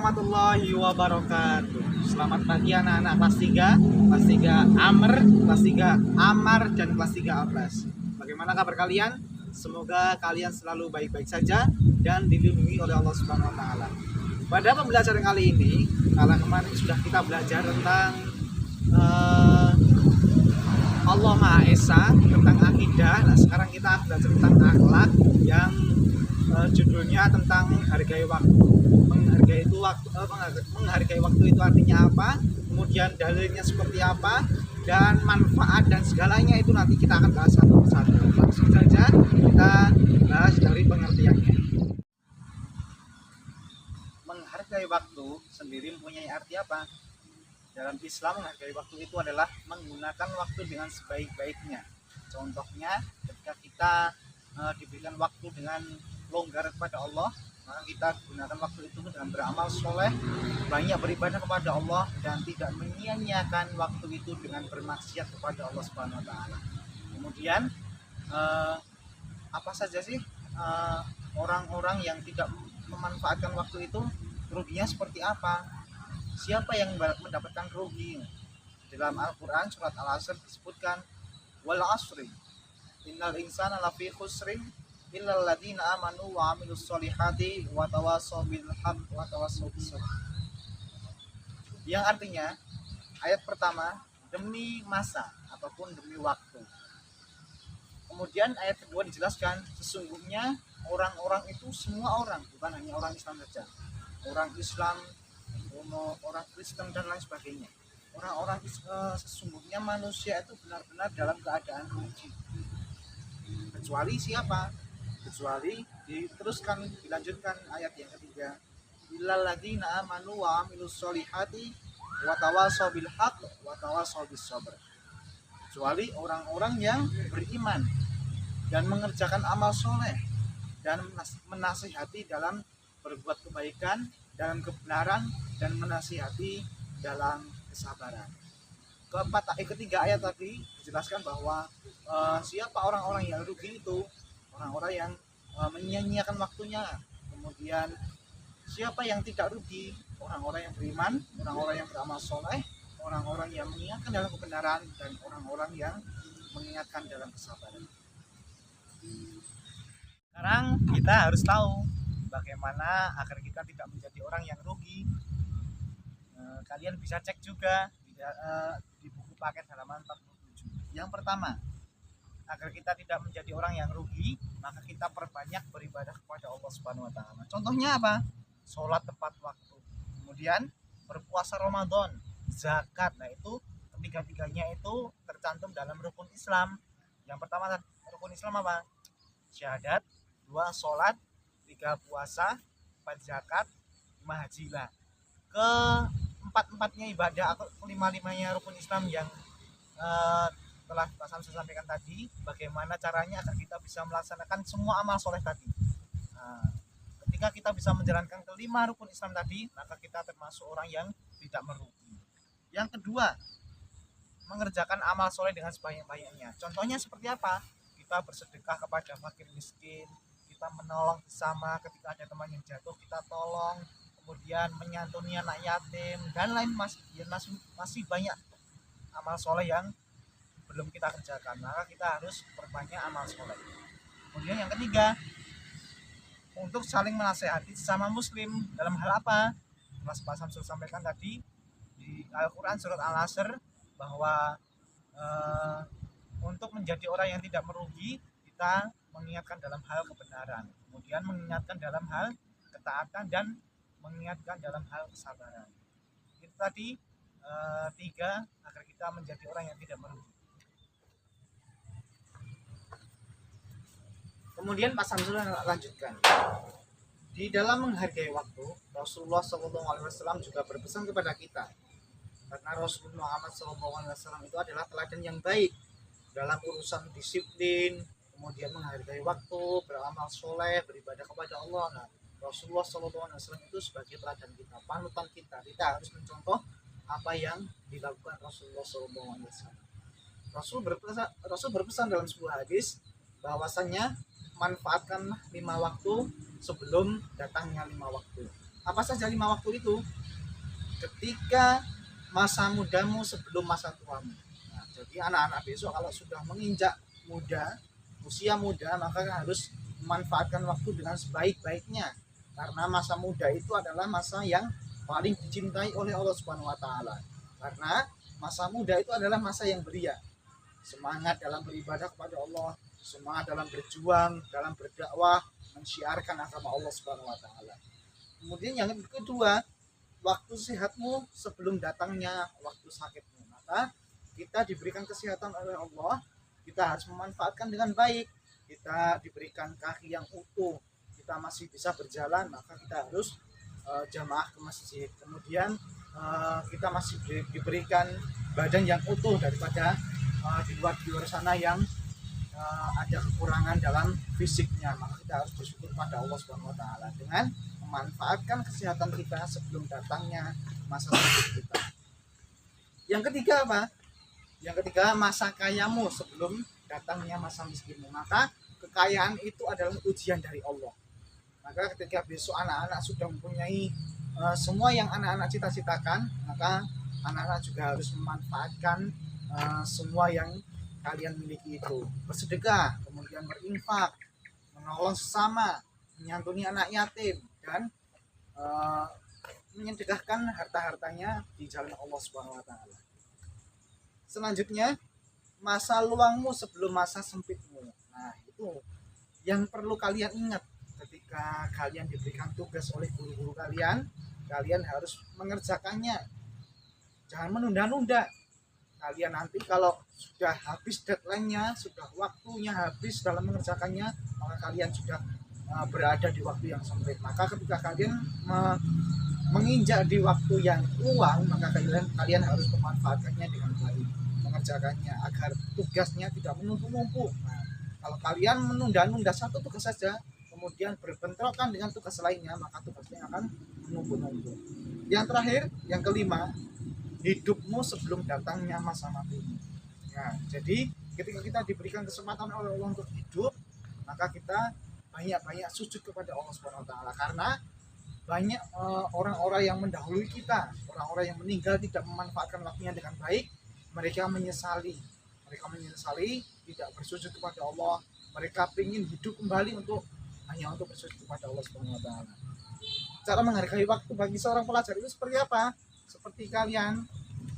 warahmatullahi wabarakatuh. Selamat pagi anak-anak kelas 3, kelas 3 Amr, kelas 3 Amar, dan kelas 3 Abbas. Bagaimana kabar kalian? Semoga kalian selalu baik-baik saja dan dilindungi oleh Allah Subhanahu wa taala. Pada pembelajaran kali ini, kalau kemarin sudah kita belajar tentang Allah Maha Esa, tentang akidah. Nah, sekarang kita belajar tentang akhlak yang judulnya tentang menghargai waktu. Menghargai waktu itu artinya apa? Kemudian dalilnya seperti apa? Dan manfaat dan segalanya itu nanti kita akan bahas satu persatu. Langsung saja kita bahas dari pengertiannya. Menghargai waktu sendiri mempunyai arti apa? Dalam Islam, menghargai waktu itu adalah menggunakan waktu dengan sebaik-baiknya. Contohnya, ketika kita diberikan waktu dengan longgar kepada Allah, maka kita gunakan waktu itu dengan beramal soleh, banyak beribadah kepada Allah, dan tidak menyia-nyiakan waktu itu dengan bermaksiat kepada Allah Subhanahu wa taala. Kemudian apa saja sih orang-orang yang tidak memanfaatkan waktu itu, ruginya seperti apa? Siapa yang mendapatkan rugi? Dalam Al-Quran surat Al-Asr disebutkan, wal asri innal insana lafi khusrin illal ladzina amanu wa amilus solihati wa tawassaw bil haqq wa tawassaw bis sabr. Yang artinya, ayat pertama demi masa ataupun demi waktu. Kemudian ayat kedua dijelaskan, sesungguhnya orang-orang itu semua orang, bukan hanya orang Islam saja. Orang Islam, orang Kristen dan lain sebagainya. Orang-orang sesungguhnya manusia itu benar-benar dalam keadaan rugi. Kecuali siapa? Kecuali diteruskan, dilanjutkan ayat yang ketiga, illal ladzina amanu wa amilus solihati wa tawassaw bil haqq wa tawassaw bis sabr. Kecuali orang-orang yang beriman dan mengerjakan amal soleh dan menasihati dalam berbuat kebaikan, dalam kebenaran, dan menasihati dalam kesabaran. Ketiga ayat tadi dijelaskan bahwa siapa orang-orang yang rugi itu, orang-orang yang menyia-nyiakan waktunya. Kemudian siapa yang tidak rugi? Orang-orang yang beriman, orang-orang yang beramal soleh, orang-orang yang mengingatkan dalam kebenaran, dan orang-orang yang mengingatkan dalam kesabaran. Sekarang kita harus tahu bagaimana agar kita tidak menjadi orang yang rugi. Kalian bisa cek juga di buku paket halaman 47. Yang pertama, agar kita tidak menjadi orang yang rugi, maka kita perbanyak beribadah kepada Allah Subhanahu wa taala. Contohnya apa? Sholat tepat waktu. Kemudian berpuasa Ramadan, zakat. Nah, itu ketiga-tiganya itu tercantum dalam rukun Islam. Yang pertama, rukun Islam apa? Syahadat, 2 sholat, 3 puasa, 4 zakat, 5 haji. Keempat-empatnya ibadah atau kelima-limanya rukun Islam yang telah Pak Samsul sampaikan tadi, bagaimana caranya agar kita bisa melaksanakan semua amal soleh tadi. Ketika kita bisa menjalankan kelima rukun Islam tadi, maka kita termasuk orang yang tidak merugi. Yang kedua, mengerjakan amal soleh dengan sebanyak-banyaknya. Contohnya seperti apa? Kita bersedekah kepada fakir miskin, kita menolong sesama, ketika ada teman yang jatuh kita tolong, kemudian menyantuni anak yatim, dan lain masih banyak amal soleh yang belum kita kerjakan. Maka kita harus perbanyak amal soleh. Kemudian yang ketiga, untuk saling menasehati sesama muslim. Dalam hal apa? Mas Pak Samsul sampaikan tadi di Al-Quran surat Al-Asr bahwa untuk menjadi orang yang tidak merugi, kita mengingatkan dalam hal kebenaran, kemudian mengingatkan dalam hal ketaatan, dan mengingatkan dalam hal kesabaran. Itu tadi 3 agar kita menjadi orang yang tidak merugi. Kemudian Pak Samsul lanjutkan, di dalam menghargai waktu, Rasulullah SAW juga berpesan kepada kita, karena Rasulullah Muhammad SAW itu adalah teladan yang baik dalam urusan disiplin, kemudian menghargai waktu, beramal soleh, beribadah kepada Allah. Nah, Rasulullah SAW itu sebagai teladan kita, panutan kita. Kita harus mencontoh apa yang dilakukan Rasulullah SAW. Rasul berpesan dalam sebuah hadis bahwasannya manfaatkan 5 waktu sebelum datangnya 5 waktu. Apa saja 5 waktu itu? Ketika masa mudamu sebelum masa tuamu. Nah, jadi anak-anak besok kalau sudah menginjak muda, usia muda, maka harus memanfaatkan waktu dengan sebaik-baiknya. Karena masa muda itu adalah masa yang paling dicintai oleh Allah Subhanahu wa taala. Karena masa muda itu adalah masa yang belia. Semangat dalam beribadah kepada Allah, semangat dalam berjuang, dalam berdakwah, mensyiarkan agama Allah Subhanahu wa taala. Kemudian yang kedua, waktu sehatmu sebelum datangnya waktu sakitmu. Maka kita diberikan kesehatan oleh Allah, kita harus memanfaatkan dengan baik. Kita diberikan kaki yang utuh, kita masih bisa berjalan, maka kita harus jamaah ke masjid. Kemudian kita masih diberikan badan yang utuh daripada di luar sana yang ada kekurangan dalam fisiknya, maka kita harus bersyukur pada Allah Subhanahu wa taala dengan memanfaatkan kesehatan kita sebelum datangnya masa sakit kita. Yang ketiga apa? Yang ketiga, masa kayamu sebelum datangnya masa miskinmu. Maka kekayaan itu adalah ujian dari Allah. Maka ketika besok anak-anak sudah mempunyai semua yang anak-anak cita-citakan, maka anak-anak juga harus memanfaatkan semua yang kalian miliki itu. Bersedekah, kemudian berinfak, menolong sesama, menyantuni anak yatim, dan menyedekahkan harta-hartanya di jalan Allah Subhanahu wa taala. Selanjutnya, masa luangmu sebelum masa sempitmu. Nah, itu yang perlu kalian ingat ketika kalian diberikan tugas oleh guru-guru kalian, kalian harus mengerjakannya. Jangan menunda-nunda. Kalian nanti kalau sudah habis deadline-nya, sudah waktunya habis dalam mengerjakannya, maka kalian sudah berada di waktu yang sempit. Maka ketika kalian menginjak di waktu yang luang, maka kalian harus memanfaatkannya dengan baik, mengerjakannya agar tugasnya tidak menumpuk-numpuk. Nah, kalau kalian menunda-nunda satu tugas saja, kemudian berbentrokan dengan tugas lainnya, maka tugasnya akan menumpuk-numpuk. Yang terakhir, yang kelima, hidupmu sebelum datangnya masa matimu. Nah, jadi ketika kita diberikan kesempatan oleh Allah untuk hidup, maka kita banyak-banyak sujud kepada Allah Subhanahu wa taala, karena banyak orang-orang yang mendahului kita, orang-orang yang meninggal tidak memanfaatkan waktunya dengan baik, mereka menyesali tidak bersujud kepada Allah, mereka ingin hidup kembali hanya untuk bersujud kepada Allah Subhanahu wa taala. Cara menghargai waktu bagi seorang pelajar itu seperti apa? Seperti kalian,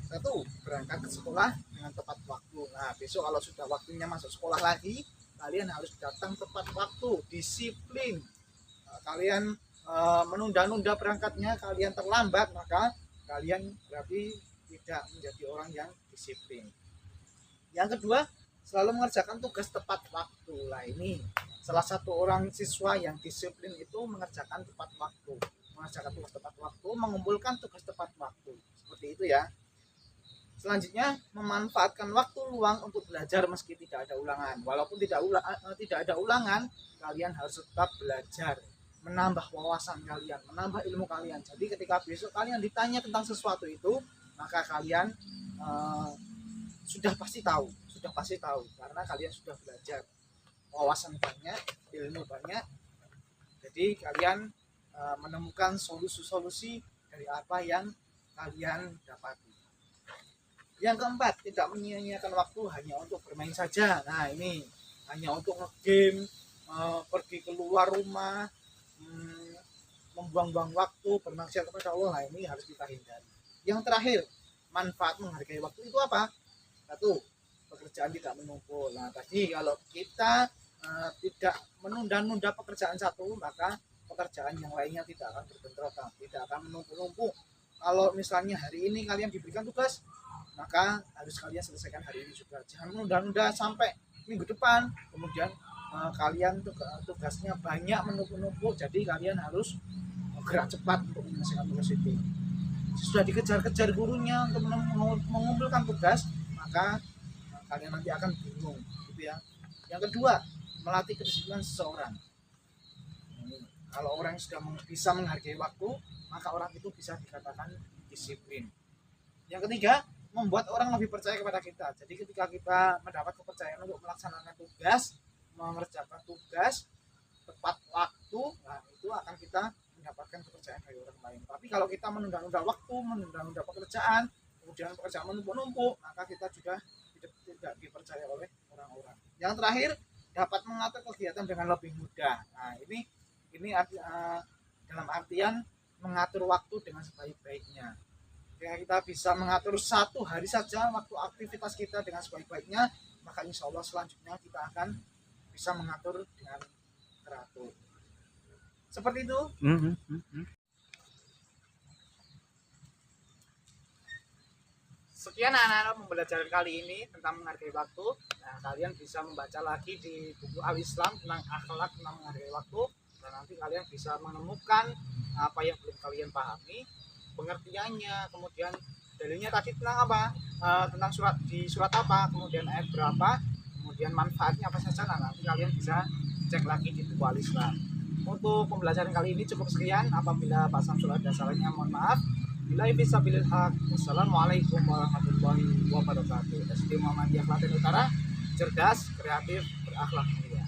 satu, berangkat ke sekolah dengan tepat waktu. Nah, besok kalau sudah waktunya masuk sekolah lagi, kalian harus datang tepat waktu, disiplin. Kalian menunda-nunda berangkatnya, kalian terlambat, maka kalian berarti tidak menjadi orang yang disiplin. Yang kedua, selalu mengerjakan tugas tepat waktu. Lah, ini salah satu orang siswa yang disiplin itu mengerjakan tepat waktu, tugas tepat waktu, mengumpulkan tugas tepat waktu. Seperti itu ya. Selanjutnya, memanfaatkan waktu luang untuk belajar meski tidak ada ulangan. Walaupun tidak ada ulangan, kalian harus tetap belajar, menambah wawasan kalian, menambah ilmu kalian. Jadi ketika besok kalian ditanya tentang sesuatu itu, maka kalian sudah pasti tahu karena kalian sudah belajar, wawasan banyak, ilmu banyak. Jadi kalian menemukan solusi-solusi dari apa yang kalian dapati. Yang keempat, tidak menyia-nyiakan waktu hanya untuk bermain saja. Nah, ini hanya untuk nge-game, pergi keluar rumah, membuang-buang waktu, bermaksiat kepada Allah. Nah, ini harus kita hindari. Yang terakhir, manfaat menghargai waktu itu apa? Satu, pekerjaan tidak menumpuk. Nah, tadi kalau kita tidak menunda-nunda pekerjaan satu, maka pekerjaan yang lainnya tidak akan berbentrokan, tidak akan menumpuk-numpuk. Kalau misalnya hari ini kalian diberikan tugas, maka harus kalian selesaikan hari ini juga. Jangan menunda-nunda sampai minggu depan, kemudian kalian tugasnya banyak menumpuk-numpuk, jadi kalian harus gerak cepat untuk menyelesaikan tugas itu. Sudah dikejar-kejar gurunya untuk mengumpulkan tugas, maka kalian nanti akan bingung, gitu ya. Yang kedua, melatih kedisiplinan seseorang. Kalau orang yang sudah bisa menghargai waktu, maka orang itu bisa dikatakan disiplin. Yang ketiga, membuat orang lebih percaya kepada kita. Jadi ketika kita mendapat kepercayaan untuk melaksanakan tugas, mengerjakan tugas tepat waktu, nah itu akan kita mendapatkan kepercayaan dari orang lain. Tapi kalau kita menunda-nunda waktu, menunda-nunda pekerjaan, kemudian pekerjaan menumpuk-numpuk, maka kita juga tidak dipercaya oleh orang-orang. Yang terakhir, dapat mengatur kegiatan dengan lebih mudah. Nah, ini dalam artian mengatur waktu dengan sebaik-baiknya. Jika kita bisa mengatur satu hari saja waktu aktivitas kita dengan sebaik-baiknya, maka insya Allah selanjutnya kita akan bisa mengatur dengan teratur. Seperti itu. Sekian anak-anak pembelajaran kali ini tentang menghargai waktu. Nah, kalian bisa membaca lagi di buku Al-Islam tentang akhlak tentang menghargai waktu, dan nanti kalian bisa menemukan apa yang belum kalian pahami, pengertiannya, kemudian dalilnya tadi tentang apa, tentang surat apa, kemudian ayat berapa, kemudian manfaatnya apa saja. Nah, nanti kalian bisa cek lagi di buku Al-Islam. Untuk pembelajaran kali ini cukup sekian. Apabila Pak Samsul ada salahnya, mohon maaf. Billahi fisabilil haq. Wassalamualaikum warahmatullahi wabarakatuh. SD Muhammadiyah Klaten Utara, cerdas, kreatif, berakhlak mulia.